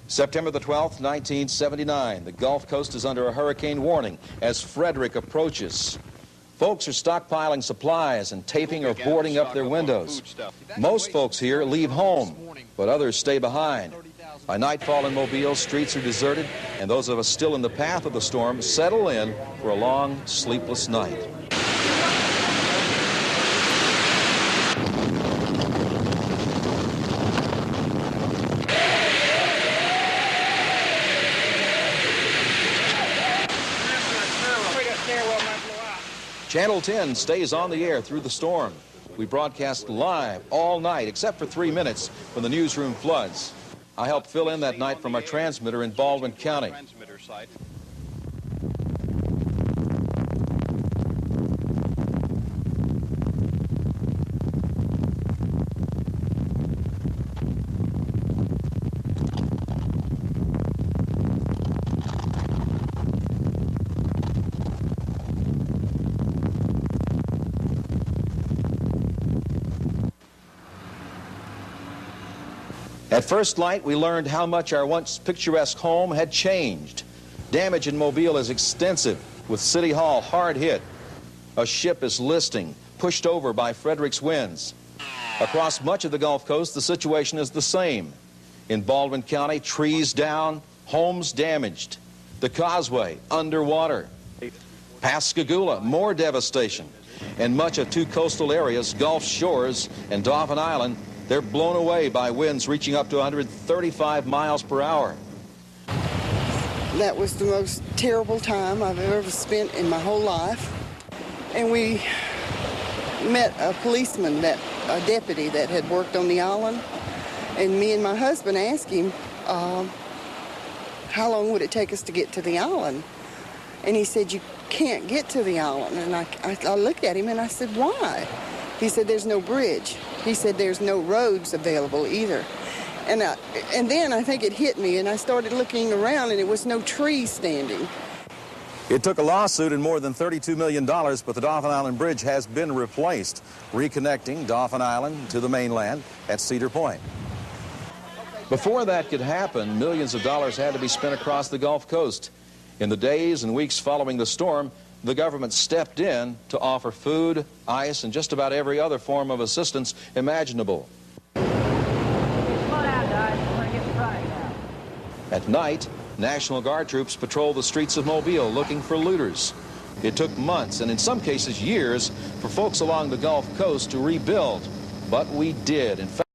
September the 12th, 1979. The Gulf Coast is under a hurricane warning as Frederic approaches. Folks are stockpiling supplies and taping or boarding up their windows. Most folks here leave home, but others stay behind. By nightfall in Mobile, streets are deserted, and those of us still in the path of the storm settle in for a long, sleepless night. Channel 10 stays on the air through the storm. We broadcast live all night, except for 3 minutes when the newsroom floods. I helped fill in that night from our transmitter in Baldwin County. At first light, we learned how much our once picturesque home had changed. Damage in Mobile is extensive, with City Hall hard hit. A ship is listing, pushed over by Frederic's winds. Across much of the Gulf Coast, the situation is the same. In Baldwin County, trees down, homes damaged. The causeway underwater. Pascagoula, more devastation. And much of two coastal areas, Gulf Shores and Dauphin Island, they're blown away by winds reaching up to 135 miles per hour. That was the most terrible time I've ever spent in my whole life. And we met a policeman, a deputy that had worked on the island. And me and my husband asked him, how long would it take us to get to the island? And he said, you can't get to the island. And I looked at him and I said, why? He said, there's no bridge. He said, there's no roads available either. And then I think it hit me, and I started looking around, and there was no tree standing. It took a lawsuit and more than $32 million, but the Dauphin Island Bridge has been replaced, reconnecting Dauphin Island to the mainland at Cedar Point. Before that could happen, millions of dollars had to be spent across the Gulf Coast. In the days and weeks following the storm, the government stepped in to offer food, ice, and just about every other form of assistance imaginable. At night, National Guard troops patrol the streets of Mobile looking for looters. It took months, and in some cases years, for folks along the Gulf Coast to rebuild. But we did. In fact,